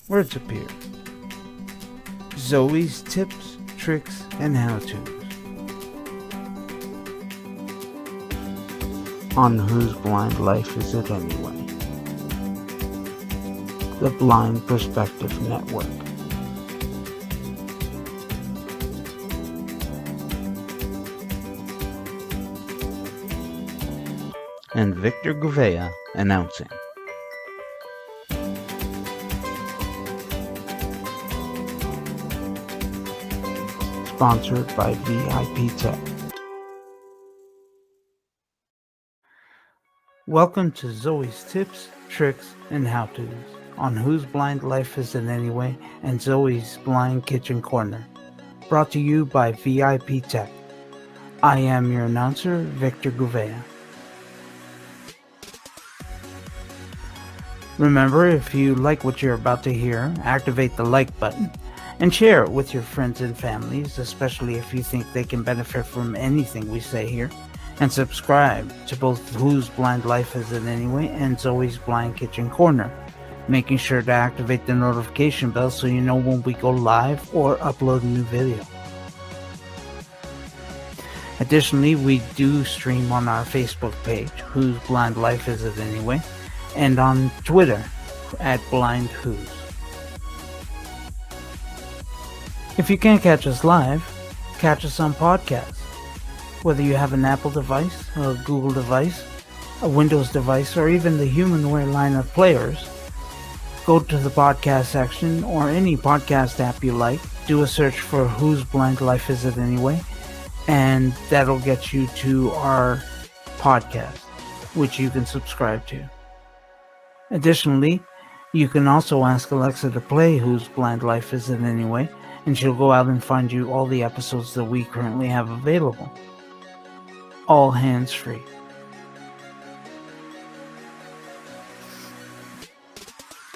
words appear. Zoe's tips, tricks, and how-tos. On Whose Blind Life Is It Anyway? The Blind Perspective Network. And Victor Gouveia announcing. Sponsored by VIP Tech. Welcome to Zoe's Tips, Tricks, and How-Tos on Whose Blind Life Is It Anyway and Zoe's Blind Kitchen Corner. Brought to you by VIP Tech. I am your announcer, Victor Gouveia. Remember, if you like what you're about to hear, activate the like button and share it with your friends and families, especially if you think they can benefit from anything we say here. And subscribe to both Whose Blind Life Is It Anyway and Zoe's Blind Kitchen Corner, making sure to activate the notification bell so you know when we go live or upload a new video. Additionally, we do stream on our Facebook page, Whose Blind Life Is It Anyway, and on Twitter at BlindWhos. If you can't catch us live, catch us on podcasts. Whether you have an Apple device, a Google device, a Windows device, or even the Humanware line of players, go to the podcast section or any podcast app you like, do a search for Whose Blind Life Is It Anyway, and that'll get you to our podcast, which you can subscribe to. Additionally, you can also ask Alexa to play Whose Blind Life Is It Anyway, and she'll go out and find you all the episodes that we currently have available. All hands-free.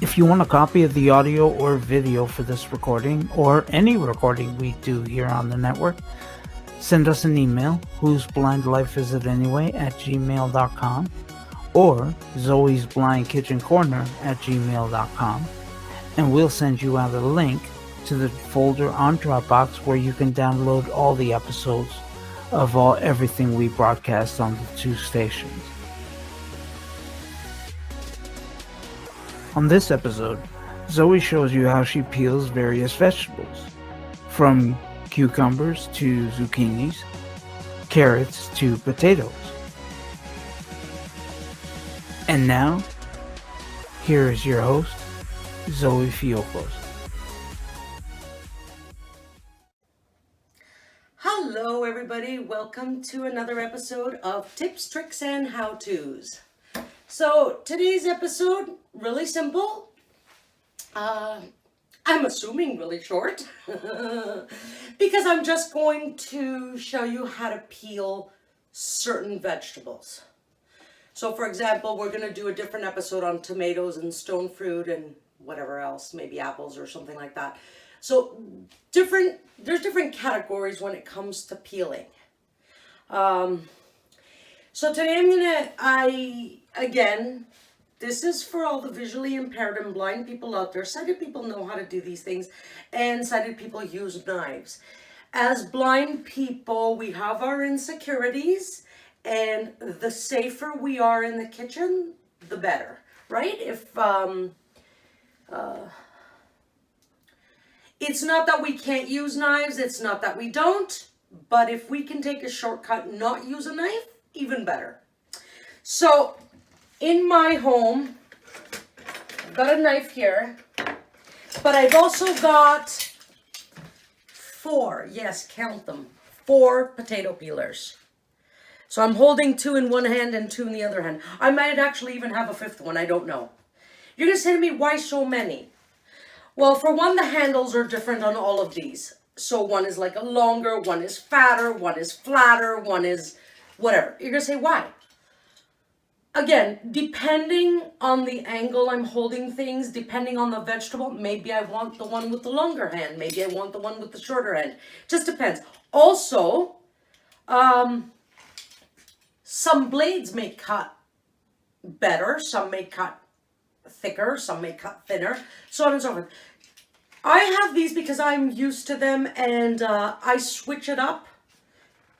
If you want a copy of the audio or video for this recording, or any recording we do here on the network, send us an email, whoseblindlifeisatanyway@gmail.com, or zoesblindkitchencorner@gmail.com, and we'll send you out a link to the folder on Dropbox where you can download all the episodes of everything we broadcast on the two stations. On this episode, Zoe shows you how she peels various vegetables, from cucumbers to zucchinis, carrots to potatoes. And now, here is your host, Zoe Fiogkos. Hello everybody, welcome to another episode of Tips, Tricks, and How-Tos. So today's episode, really simple. I'm assuming really short because I'm just going to show you how to peel certain vegetables. So for example, we're going to do a different episode on tomatoes and stone fruit and whatever else, maybe apples or something like that. So there's different categories when it comes to peeling. So today again, this is for all the visually impaired and blind people out there. Sighted people know how to do these things, and sighted people use knives. As blind people, we have our insecurities, and the safer we are in the kitchen, the better, right? It's not that we can't use knives, it's not that we don't, but if we can take a shortcut and not use a knife, even better. So, in my home, I've got a knife here, but I've also got 4, yes, count them, 4 potato peelers. So I'm holding 2 in one hand and 2 in the other hand. I might actually even have a 5th one, I don't know. You're going to say to me, why so many? Well, for one, the handles are different on all of these. So one is like a longer, one is fatter, one is flatter, one is whatever. You're going to say, why? Again, depending on the angle I'm holding things, depending on the vegetable, maybe I want the one with the longer hand. Maybe I want the one with the shorter hand. Just depends. Also, some blades may cut better, some may cut thicker, some may cut thinner, so on and so forth. I have these because I'm used to them, and I switch it up.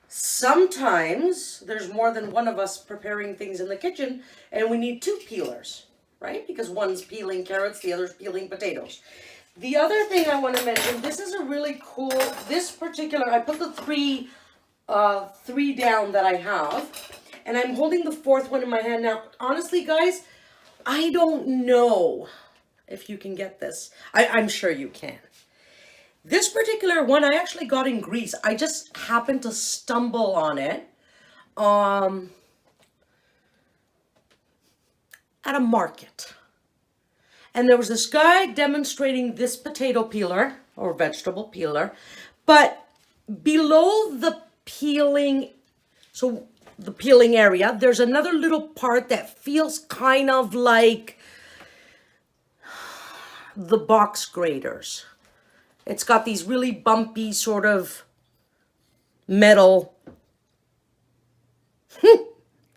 Sometimes there's more than one of us preparing things in the kitchen, and we need two peelers, right? Because one's peeling carrots, the other's peeling potatoes. The other thing I want to mention, this is a really cool, this particular, I put the three down that I have, and I'm holding the fourth one in my hand now. Honestly, guys, I don't know if you can get this. I'm sure you can. This particular one I actually got in Greece. I just happened to stumble on it at a market. And there was this guy demonstrating this potato peeler or vegetable peeler, but below the peeling, so the peeling area, there's another little part that feels kind of like the box graters. It's got these really bumpy sort of metal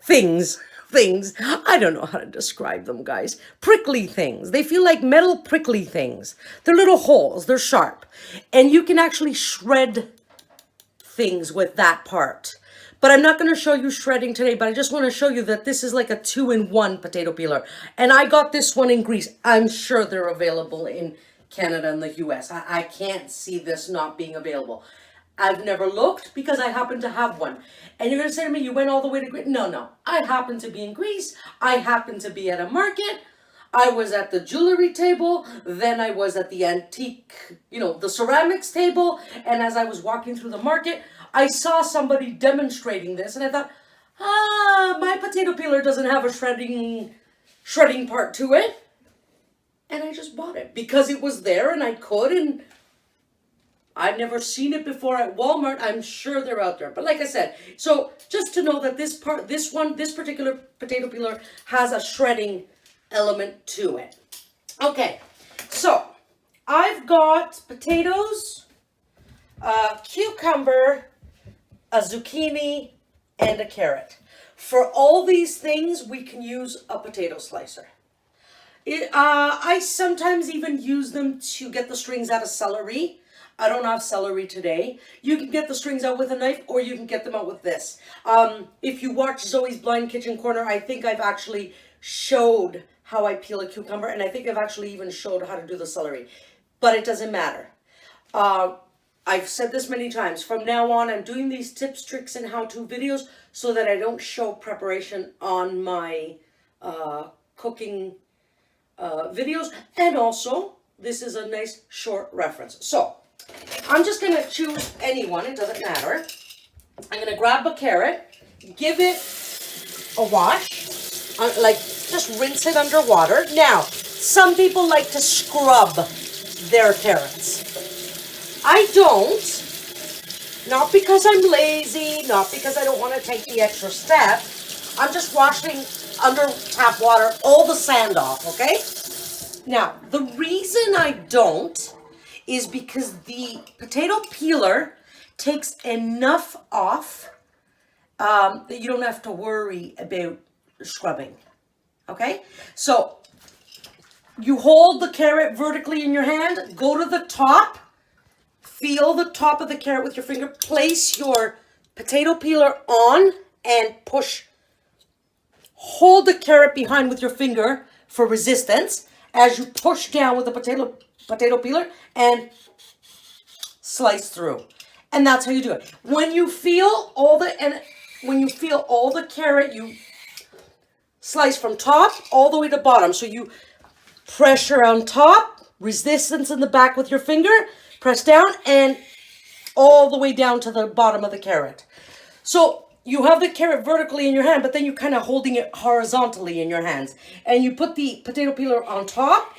things. I don't know how to describe them, guys. Prickly things. They feel like metal prickly things. They're little holes. They're sharp. And you can actually shred things with that part. But I'm not going to show you shredding today, but I just want to show you that this is like a 2-in-1 potato peeler. And I got this one in Greece. I'm sure they're available in Canada and the US. I can't see this not being available. I've never looked because I happen to have one. And you're going to say to me, you went all the way to Greece? No. I happen to be in Greece. I happen to be at a market. I was at the jewelry table. Then I was at the antique, the ceramics table. And as I was walking through the market, I saw somebody demonstrating this. And I thought, my potato peeler doesn't have a shredding part to it. And I just bought it because it was there and I could, and I'd never seen it before at Walmart. I'm sure they're out there. But like I said, so just to know that this particular potato peeler has a shredding element to it. Okay, so I've got potatoes, a cucumber, a zucchini, and a carrot. For all these things, we can use a potato slicer. I sometimes even use them to get the strings out of celery. I don't have celery today. You can get the strings out with a knife, or you can get them out with this. If you watch Zoe's Blind Kitchen Corner, I think I've actually showed how I peel a cucumber, and I think I've actually even showed how to do the celery. But it doesn't matter. I've said this many times. From now on, I'm doing these tips, tricks, and how-to videos so that I don't show preparation on my cooking videos. And also, this is a nice short reference. So, I'm just going to choose any one. It doesn't matter. I'm going to grab a carrot, give it a wash, just rinse it under water. Now, some people like to scrub their carrots. I don't. Not because I'm lazy, not because I don't want to take the extra step. I'm just washing under tap water all the sand off, okay? Now, the reason I don't is because the potato peeler takes enough off that you don't have to worry about scrubbing, okay? So, you hold the carrot vertically in your hand, go to the top, feel the top of the carrot with your finger, place your potato peeler on and push. Hold the carrot behind with your finger for resistance as you push down with the potato peeler and slice through. And that's how you do it. When you feel all the carrot, you slice from top all the way to bottom. So you pressure on top, resistance in the back with your finger, press down, and all the way down to the bottom of the carrot. So you have the carrot vertically in your hand, but then you're kind of holding it horizontally in your hands. And you put the potato peeler on top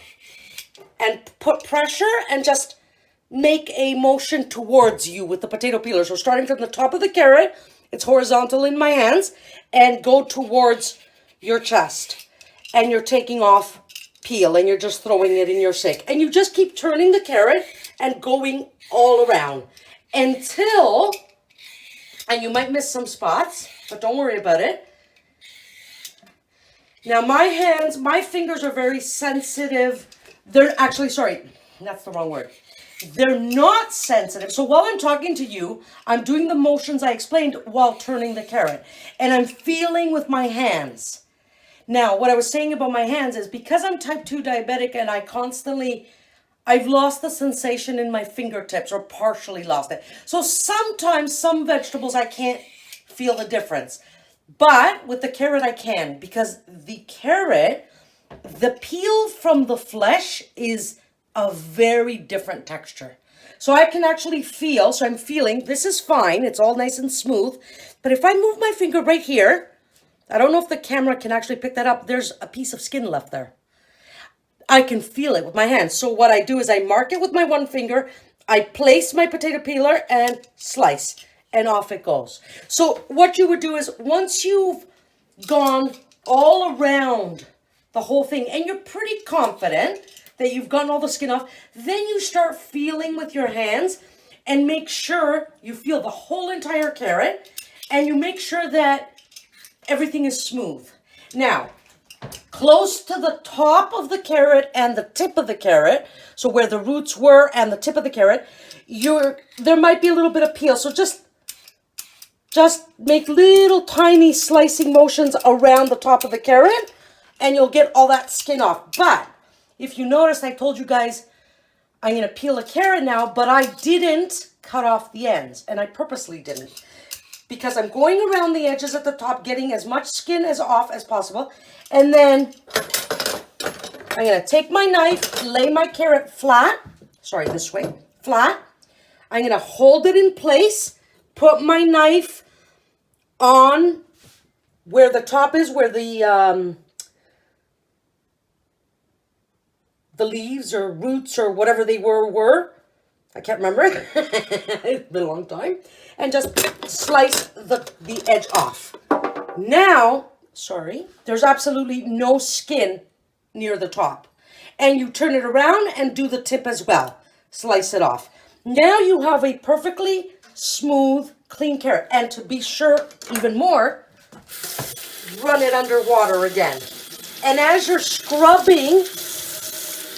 and put pressure and just make a motion towards you with the potato peeler. So starting from the top of the carrot, it's horizontal in my hands, and go towards your chest. And you're taking off peel, and you're just throwing it in your sink. And you just keep turning the carrot and going all around until, and you might miss some spots, but don't worry about it. Now my fingers are very sensitive. They're actually, sorry, that's the wrong word. They're not sensitive. So while I'm talking to you, I'm doing the motions I explained while turning the carrot. And I'm feeling with my hands. Now, what I was saying about my hands is because I'm type 2 diabetic and I've lost the sensation in my fingertips or partially lost it. So sometimes some vegetables I can't feel the difference. But with the carrot I can, because the carrot, the peel from the flesh is a very different texture. So I can actually feel, so I'm feeling, this is fine, it's all nice and smooth. But if I move my finger right here, I don't know if the camera can actually pick that up, there's a piece of skin left there. I can feel it with my hands. So what I do is I mark it with my one finger, I place my potato peeler and slice, and off it goes. So what you would do is once you've gone all around the whole thing and you're pretty confident that you've gotten all the skin off, then you start feeling with your hands and make sure you feel the whole entire carrot and you make sure that everything is smooth. Now, close to the top of the carrot and the tip of the carrot, so where the roots were and the tip of the carrot, there might be a little bit of peel. So just make little tiny slicing motions around the top of the carrot and you'll get all that skin off. But if you notice, I told you guys I'm going to peel a carrot now, but I didn't cut off the ends, and I purposely didn't. Because I'm going around the edges at the top, getting as much skin off as possible. And then I'm going to take my knife, lay my carrot flat. Sorry, this way. Flat. I'm going to hold it in place, put my knife on where the top is, where the leaves or roots or whatever they were. I can't remember. It's been a long time. And just slice the edge off. Now, sorry, there's absolutely no skin near the top. And you turn it around and do the tip as well. Slice it off. Now you have a perfectly smooth, clean carrot. And to be sure, even more, run it under water again. And as you're scrubbing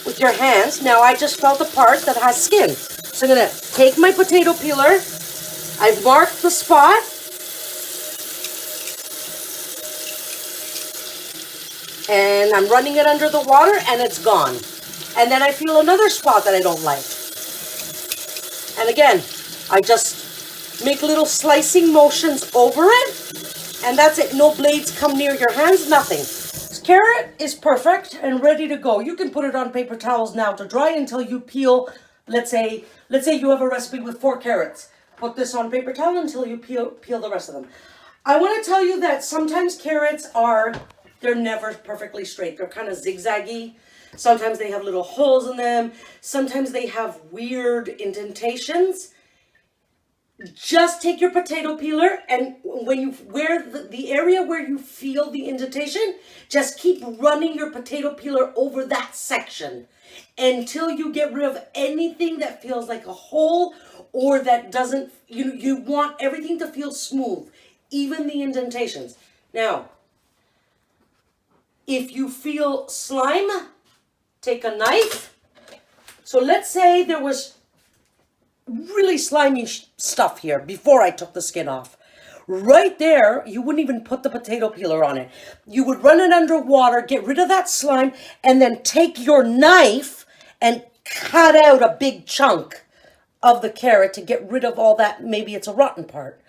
with your hands, now I just felt the part that has skin. So I'm going to take my potato peeler. I've marked the spot. And I'm running it under the water and it's gone. And then I feel another spot that I don't like. And again, I just make little slicing motions over it. And that's it. No blades come near your hands, nothing. This carrot is perfect and ready to go. You can put it on paper towels now to dry until you peel. Let's say you have a recipe with 4 carrots. Put this on paper towel until you peel the rest of them. I want to tell you that sometimes carrots they're never perfectly straight. They're kind of zigzaggy. Sometimes they have little holes in them. Sometimes they have weird indentations. Just take your potato peeler and where the area where you feel the indentation, just keep running your potato peeler over that section until you get rid of anything that feels like a hole or that doesn't, you want everything to feel smooth, even the indentations. Now, if you feel slime, take a knife. So let's say there was really slimy stuff here before I took the skin off. Right there, you wouldn't even put the potato peeler on it. You would run it under water, get rid of that slime, and then take your knife and cut out a big chunk of the carrot to get rid of all that. Maybe it's a rotten part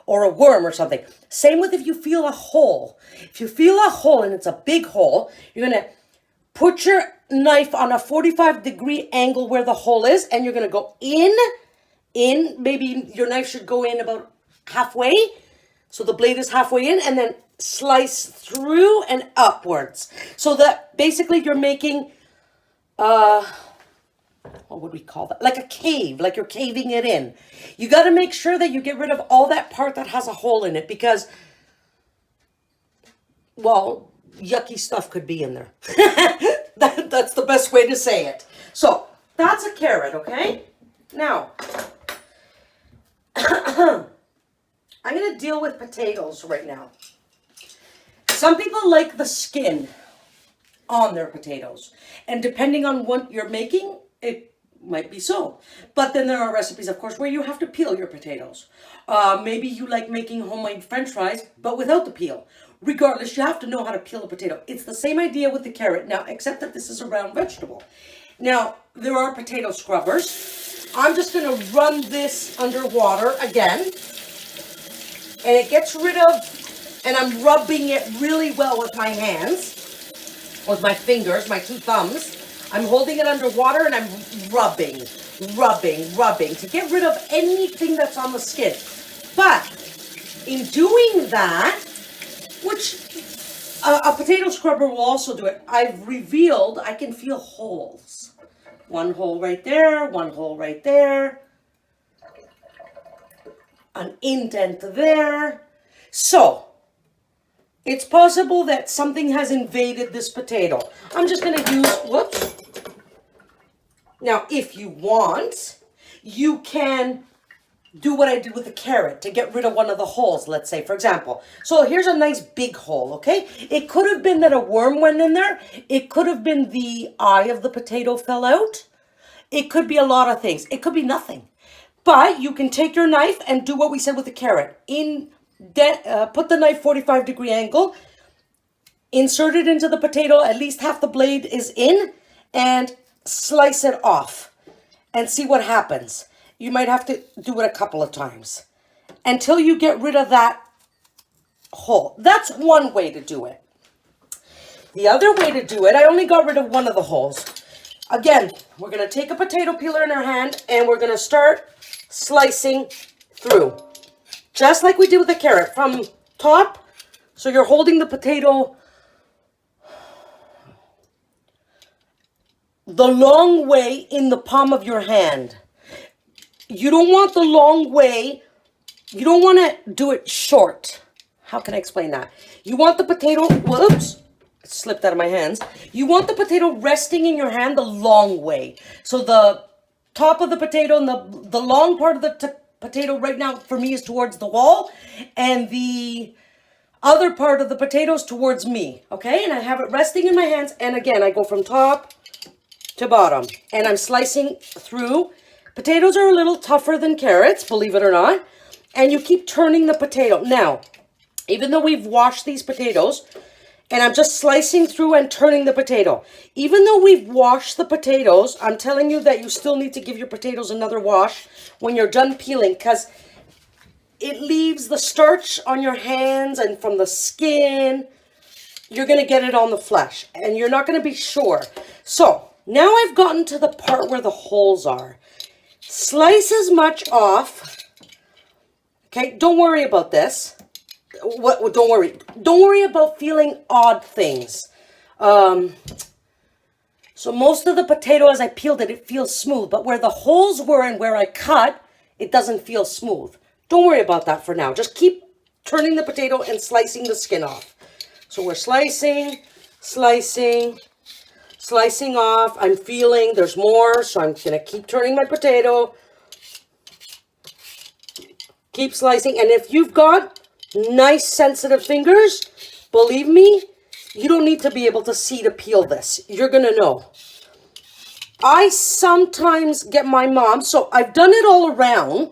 or a worm or something. Same with if you feel a hole. If you feel a hole and it's a big hole, you're going to put your knife on a 45-degree angle where the hole is, and you're going to go in, maybe your knife should go in about halfway, so the blade is halfway in, and then slice through and upwards. So that basically you're making, what would we call that? Like a cave, like you're caving it in. You got to make sure that you get rid of all that part that has a hole in it because, well, yucky stuff could be in there. That's the best way to say it. So that's a carrot, okay? Now, I'm going to deal with potatoes right now. Some people like the skin on their potatoes. And depending on what you're making, it might be so. But then there are recipes, of course, where you have to peel your potatoes. Maybe you like making homemade French fries, but without the peel. Regardless, you have to know how to peel a potato. It's the same idea with the carrot now, except that this is a round vegetable. Now, there are potato scrubbers. I'm just going to run this under water again. And it gets rid of, and I'm rubbing it really well with my hands. With my fingers, my 2 thumbs. I'm holding it under water and I'm rubbing to get rid of anything that's on the skin. But in doing that, which a potato scrubber will also do it, I've revealed I can feel holes. 1 hole right there, 1 hole right there, an indent there. So, it's possible that something has invaded this potato. I'm just going to use, whoops. Now, if you want, you can do what I did with the carrot to get rid of one of the holes, let's say, for example. So here's a nice big hole, okay? It could have been that a worm went in there. It could have been the eye of the potato fell out. It could be a lot of things. It could be nothing. But you can take your knife and do what we said with the carrot. Put the knife 45-degree angle, insert it into the potato, at least half the blade is in, and slice it off and see what happens. You might have to do it a couple of times until you get rid of that hole. That's one way to do it. The other way to do it, I only got rid of one of the holes. Again, we're going to take a potato peeler in our hand and we're going to start slicing through. Just like we did with the carrot, from top. So you're holding the potato the long way in the palm of your hand. You don't want the long way. You don't want to do it short. How can I explain that? You want the potato, whoops, it slipped out of my hands. You want the potato resting in your hand the long way. So the top of the potato and the long part of the potato right now for me is towards the wall, and the other part of the potato is towards me, okay? And I have it resting in my hands, and again, I go from top to bottom, and I'm slicing through. Potatoes are a little tougher than carrots, believe it or not, and you keep turning the potato. Now, even though we've washed these potatoes, and I'm just slicing through and turning the potato. Even though we've washed the potatoes, I'm telling you that you still need to give your potatoes another wash when you're done peeling, because it leaves the starch on your hands and from the skin. You're going to get it on the flesh and you're not going to be sure. So now I've gotten to the part where the holes are. Slice as much off. Okay, don't worry about this. Don't worry about feeling odd things. So most of the potato, as I peeled it, it feels smooth. But where the holes were and where I cut, it doesn't feel smooth. Don't worry about that for now. Just keep turning the potato and slicing the skin off. So we're slicing off. I'm feeling there's more, so I'm going to keep turning my potato. Keep slicing. And if you've got nice sensitive fingers, believe me, you don't need to be able to see to peel this. You're going to know. I sometimes get my mom, so I've done it all around,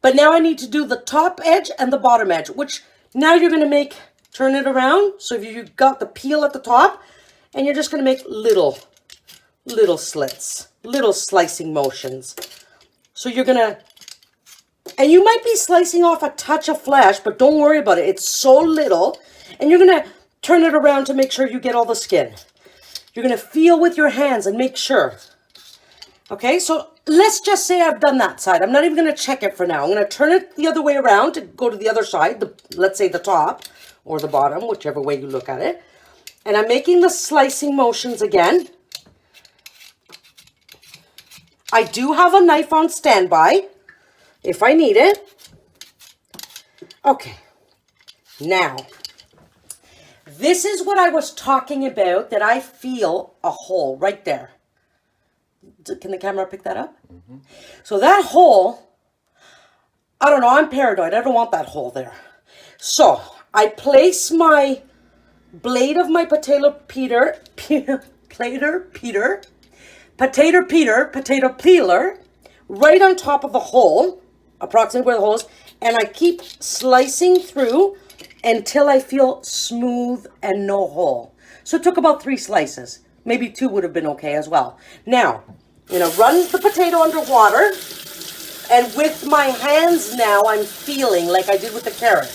but now I need to do the top edge and the bottom edge, which now you're going to turn it around. So if you've got the peel at the top, and you're just going to make little slits, little slicing motions. So you're going to, and you might be slicing off a touch of flesh, but don't worry about it. It's so little. And you're going to turn it around to make sure you get all the skin. You're going to feel with your hands and make sure. Okay, so let's just say I've done that side. I'm not even going to check it for now. I'm going to turn it the other way around to go to the other side, let's say the top or the bottom, whichever way you look at it. And I'm making the slicing motions again. I do have a knife on standby if I need it. Okay, now, this is what I was talking about, that I feel a hole right there. Can the camera pick that up? Mm-hmm. So that hole, I don't know, I'm paranoid. I don't want that hole there. So I place my blade of my potato peeler right on top of the hole, approximately where the hole is, and I keep slicing through until I feel smooth and no hole. So it took about 3 slices. Maybe 2 would have been okay as well. Now, I'm going to run the potato under water, and with my hands now, I'm feeling like I did with the carrot.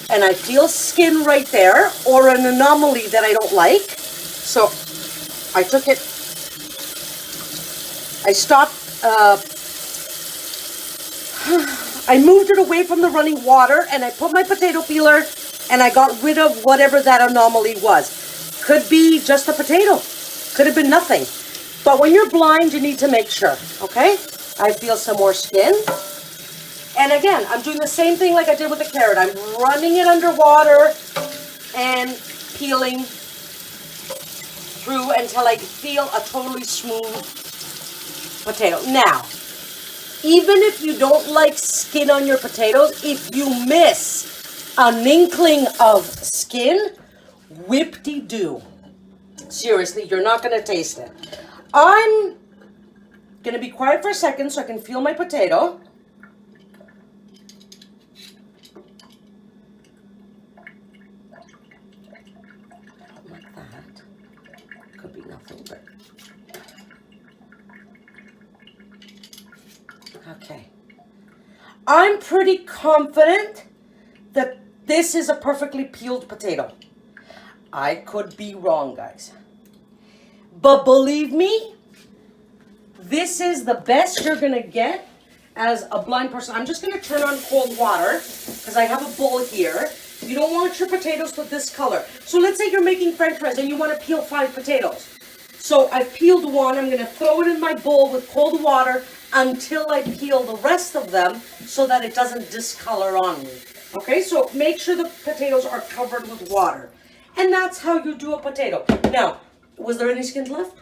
And I feel skin right there, or an anomaly that I don't like. So I took it, I stopped, I moved it away from the running water, and I put my potato peeler, and I got rid of whatever that anomaly was. Could be just a potato. Could have been nothing. But when you're blind, you need to make sure, okay? I feel some more skin. And again, I'm doing the same thing like I did with the carrot. I'm running it under water and peeling through until I feel a totally smooth potato. Now, even if you don't like skin on your potatoes, if you miss an inkling of skin, whip-de-doo. Seriously, you're not going to taste it. I'm going to be quiet for a second so I can feel my potato. Okay. I'm pretty confident that this is a perfectly peeled potato. I could be wrong, guys. But believe me, this is the best you're going to get as a blind person. I'm just going to turn on cold water because I have a bowl here. You don't want your potatoes to this color. So let's say you're making French fries and you want to peel 5 potatoes. So I've peeled one. I'm going to throw it in my bowl with cold water until I peel the rest of them so that it doesn't discolor on me. Okay, so make sure the potatoes are covered with water. And that's how you do a potato. Now, was there any skins left?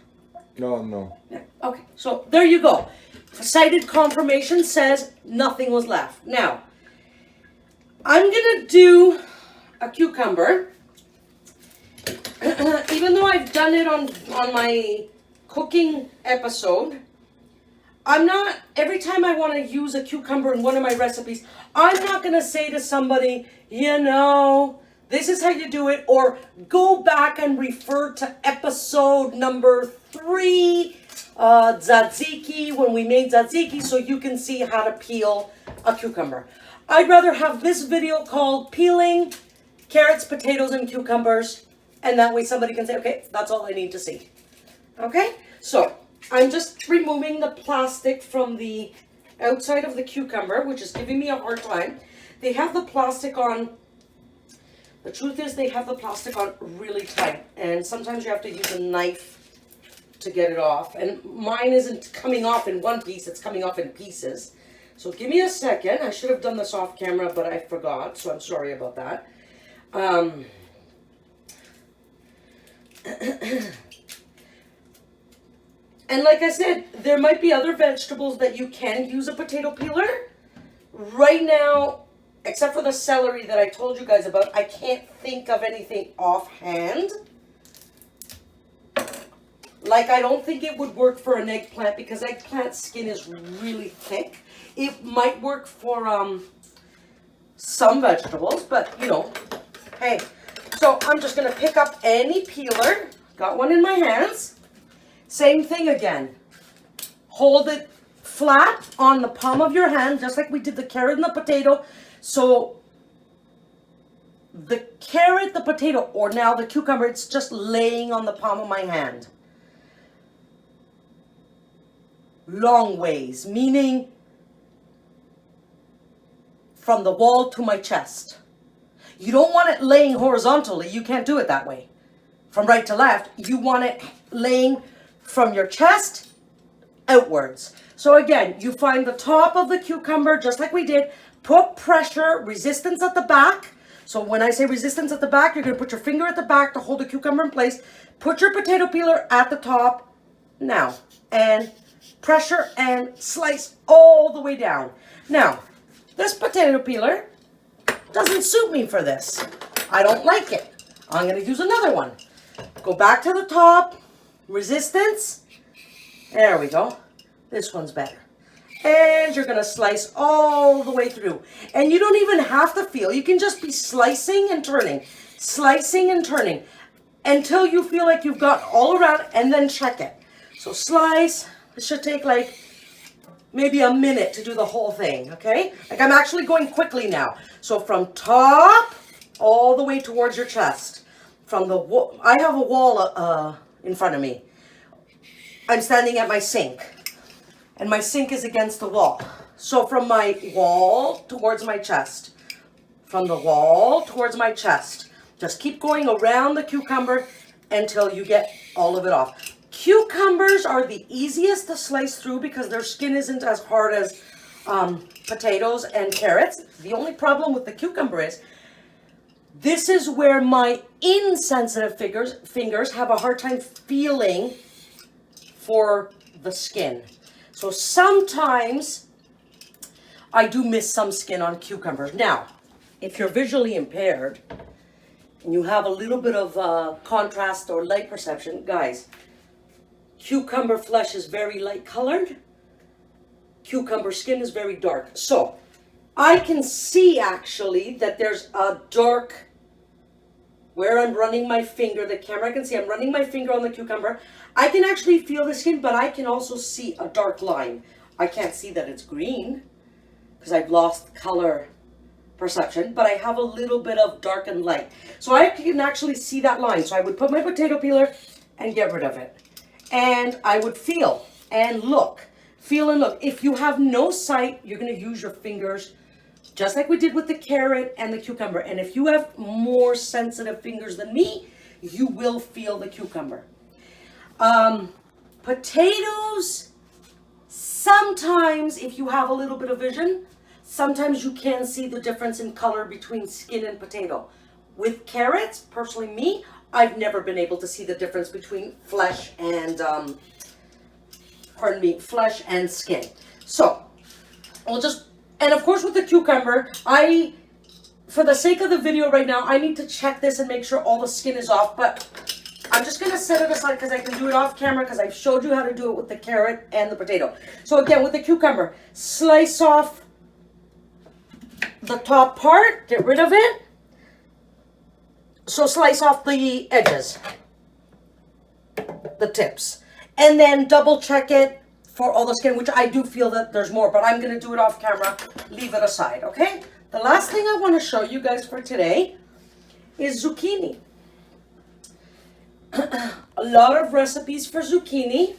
No. Yeah. Okay, so there you go. Cited confirmation says nothing was left. Now, I'm going to do a cucumber. Even though I've done it on my cooking episode, I'm not, every time I want to use a cucumber in one of my recipes, I'm not going to say to somebody, you know, this is how you do it, or go back and refer to episode number 3, tzatziki, when we made tzatziki, so you can see how to peel a cucumber. I'd rather have this video called Peeling Carrots, Potatoes, and Cucumbers, and that way somebody can say, okay, that's all I need to see. Okay, so I'm just removing the plastic from the outside of the cucumber, which is giving me a hard time. They have the plastic on, the truth is they have the plastic on really tight, and sometimes you have to use a knife to get it off, and mine isn't coming off in one piece, it's coming off in pieces. So give me a second. I should have done this off camera, but I forgot, so I'm sorry about that. And like I said, there might be other vegetables that you can use a potato peeler. Right now, except for the celery that I told you guys about, I can't think of anything offhand. Like, I don't think it would work for an eggplant because eggplant skin is really thick. It might work for some vegetables, but you know, hey. So I'm just going to pick up any peeler. Got one in my hands. Same thing again. Hold it flat on the palm of your hand, just like we did the carrot and the potato. So the carrot, the potato, or now the cucumber, it's just laying on the palm of my hand. Long ways, meaning from the wall to my chest. You don't want it laying horizontally. You can't do it that way. From right to left, you want it laying from your chest outwards. So again, you find the top of the cucumber, just like we did. Put pressure, resistance at the back. So when I say resistance at the back, you're going to put your finger at the back to hold the cucumber in place. Put your potato peeler at the top now. And pressure and slice all the way down. Now, this potato peeler doesn't suit me for this. I don't like it. I'm going to use another one. Go back to the top, resistance. There we go. This one's better. And you're going to slice all the way through. And you don't even have to feel. You can just be slicing and turning until you feel like you've got all around, and then check it. So slice. This should take like maybe a minute to do the whole thing, okay? Like I'm actually going quickly now. So from top all the way towards your chest. From the wall, I have a wall in front of me. I'm standing at my sink. And my sink is against the wall. So from my wall towards my chest. From the wall towards my chest. Just keep going around the cucumber until you get all of it off. Cucumbers are the easiest to slice through because their skin isn't as hard as potatoes and carrots. The only problem with the cucumber is this is where my insensitive fingers have a hard time feeling for the skin. So sometimes I do miss some skin on cucumbers. Now, if you're visually impaired and you have a little bit of contrast or light perception, guys, cucumber flesh is very light colored. Cucumber skin is very dark. So I can see actually that there's a dark, where I'm running my finger, the camera can see I'm running my finger on the cucumber. I can actually feel the skin, but I can also see a dark line. I can't see that it's green because I've lost color perception, but I have a little bit of dark and light. So I can actually see that line. So I would put my potato peeler and get rid of it. And I would feel and look. Feel and look. If you have no sight, you're going to use your fingers, just like we did with the carrot and the cucumber. And if you have more sensitive fingers than me, you will feel the cucumber. Potatoes, sometimes if you have a little bit of vision, sometimes you can see the difference in color between skin and potato. With carrots, personally me, I've never been able to see the difference between flesh and, flesh and skin. So, we'll just, and of course with the cucumber, for the sake of the video right now, I need to check this and make sure all the skin is off, but I'm just going to set it aside because I can do it off camera because I've showed you how to do it with the carrot and the potato. So again, with the cucumber, slice off the top part, get rid of it. So slice off the edges, the tips, and then double check it for all the skin, which I do feel that there's more, but I'm going to do it off camera, leave it aside, okay? The last thing I want to show you guys for today is zucchini. A lot of recipes for zucchini,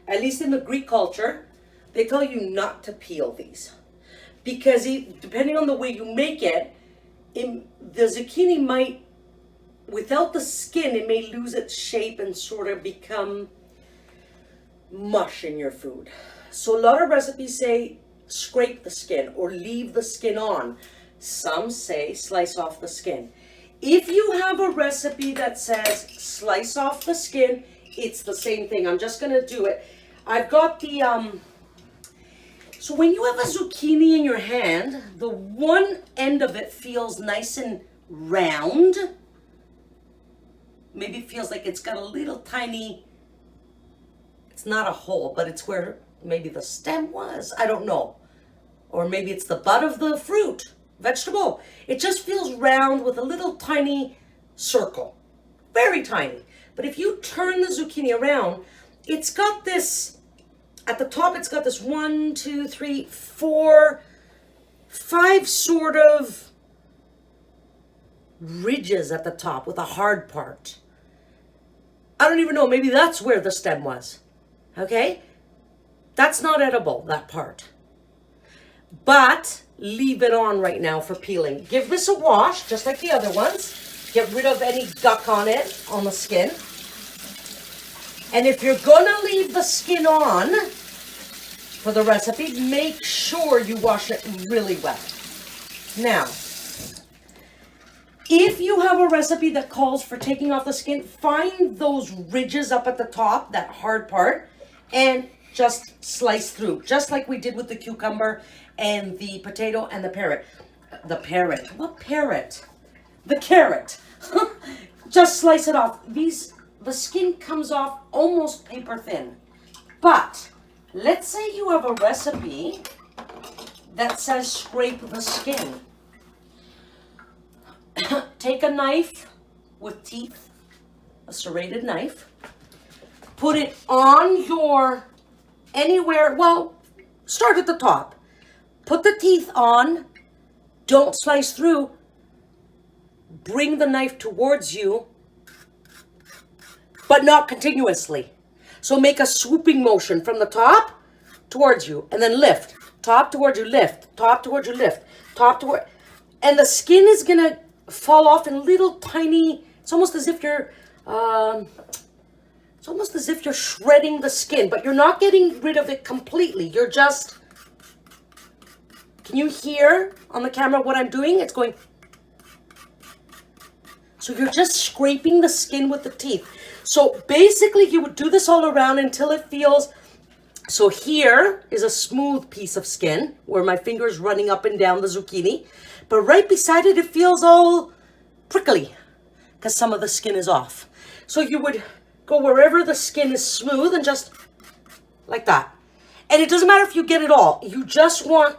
at least in the Greek culture, they tell you not to peel these. Because depending on the way you make it, the zucchini might, without the skin, it may lose its shape and sort of become mush in your food. So a lot of recipes say scrape the skin or leave the skin on. Some say slice off the skin. If you have a recipe that says slice off the skin, it's the same thing. I'm just going to do it. I've got the, so when you have a zucchini in your hand, the one end of it feels nice and round. Maybe it feels like it's got a little tiny, it's not a hole, but it's where maybe the stem was. I don't know. Or maybe it's the bud of the fruit, vegetable. It just feels round with a little tiny circle. Very tiny. But if you turn the zucchini around, it's got this, at the top it's got this 1, 2, 3, 4, 5 sort of ridges at the top with a hard part. I don't even know, maybe that's where the stem was. Okay? That's not edible, that part. But leave it on right now for peeling. Give this a wash, just like the other ones. Get rid of any gunk on it, on the skin. And if you're gonna leave the skin on for the recipe, make sure you wash it really well. Now, if you have a recipe that calls for taking off the skin, find those ridges up at the top, that hard part, and just slice through, just like we did with the cucumber and the potato and the parrot. The parrot. What parrot? the carrot. Just slice it off. The skin comes off almost paper thin. But let's say you have a recipe that says scrape the skin. Take a knife with teeth, a serrated knife, put it on your anywhere, well, start at the top. Put the teeth on, don't slice through, bring the knife towards you, but not continuously. So make a swooping motion from the top towards you, and then lift. Top towards you, lift. Top towards you, lift. Top toward, and the skin is gonna fall off in little tiny. It's almost as if you're, shredding the skin, but you're not getting rid of it completely. You're just. Can you hear on the camera what I'm doing? It's going. So you're just scraping the skin with the teeth. So basically you would do this all around until it feels, so here is a smooth piece of skin where my finger is running up and down the zucchini, but right beside it, it feels all prickly because some of the skin is off. So you would go wherever the skin is smooth and just like that. And it doesn't matter if you get it all. You just want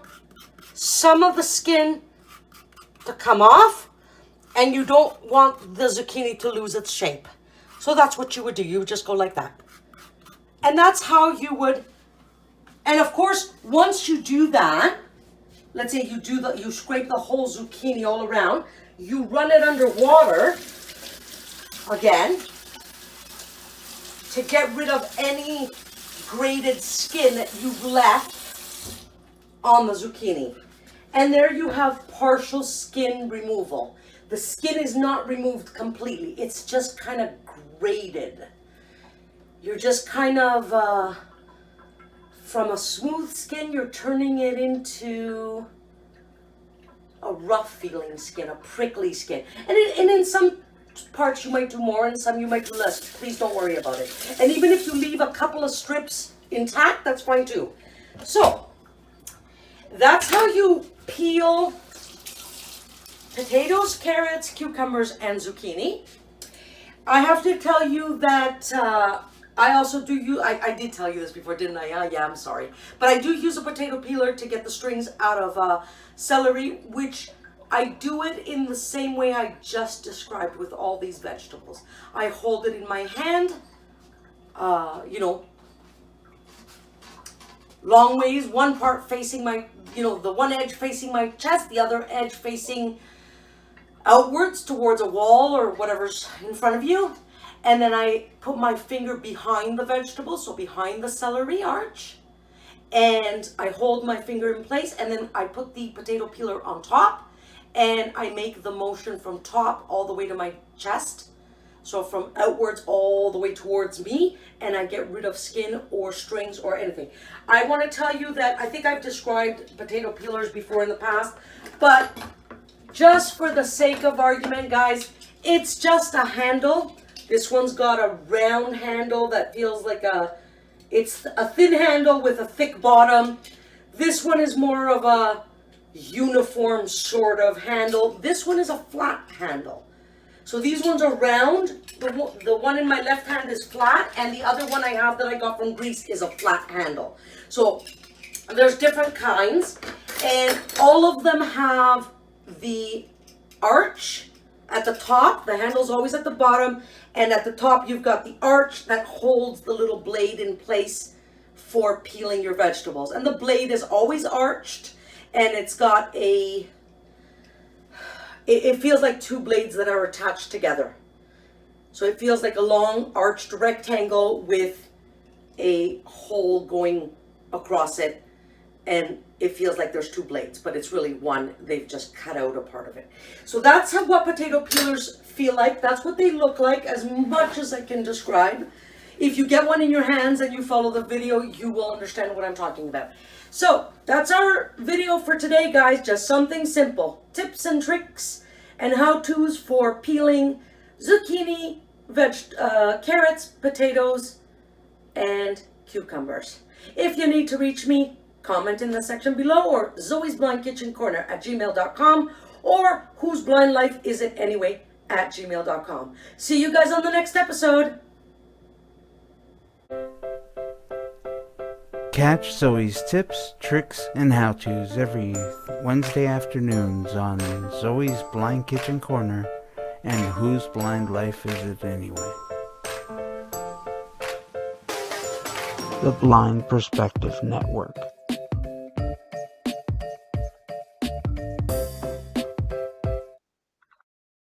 some of the skin to come off, and you don't want the zucchini to lose its shape. So that's what you would do. You would just go like that. And that's how you would, and of course, once you do that, let's say you scrape the whole zucchini all around, you run it under water again to get rid of any grated skin that you've left on the zucchini. And there you have partial skin removal. The skin is not removed completely. It's just kind of grated. You're just kind of, from a smooth skin, you're turning it into a rough feeling skin, a prickly skin. And in some parts you might do more, and some you might do less. Please don't worry about it. And even if you leave a couple of strips intact, that's fine too. So, that's how you peel potatoes, carrots, cucumbers, and zucchini. I have to tell you that I also do use, I did tell you this before, didn't I? Yeah, I'm sorry. But I do use a potato peeler to get the strings out of celery, which I do it in the same way I just described with all these vegetables. I hold it in my hand, long ways, one part facing my, the one edge facing my chest, the other edge facing outwards towards a wall or whatever's in front of you. And then I put my finger behind the vegetable, so behind the celery arch. And I hold my finger in place, and then I put the potato peeler on top, and I make the motion from top all the way to my chest. So from outwards all the way towards me, and I get rid of skin or strings or anything. I want to tell you that I think I've described potato peelers before in the past, but just for the sake of argument, guys, it's just a handle. This one's got a round handle that feels like it's a thin handle with a thick bottom. This one is more of a uniform sort of handle. This one is a flat handle. So these ones are round. The one in my left hand is flat, and the other one I have that I got from Greece is a flat handle. So there's different kinds, and all of them have the arch at the top. The handle's always at the bottom, and at the top you've got the arch that holds the little blade in place for peeling your vegetables. And the blade is always arched, and it's got it feels like two blades that are attached together. So it feels like a long arched rectangle with a hole going across it, and it feels like there's two blades, but it's really one. They've just cut out a part of it. So that's what potato peelers feel like. That's what they look like, as much as I can describe. If you get one in your hands and you follow the video, you will understand what I'm talking about. So that's our video for today, guys. Just something simple. Tips and tricks and how-tos for peeling zucchini, carrots, potatoes, and cucumbers. If you need to reach me, comment in the section below, or zoesblindkitchencorner@gmail.com, or whoseblindlifeisanyway@gmail.com. See you guys on the next episode. Catch Zoe's tips, tricks, and how-tos every Wednesday afternoons on Zoe's Blind Kitchen Corner and Whose Blind Life Is It Anyway? The Blind Perspective Network.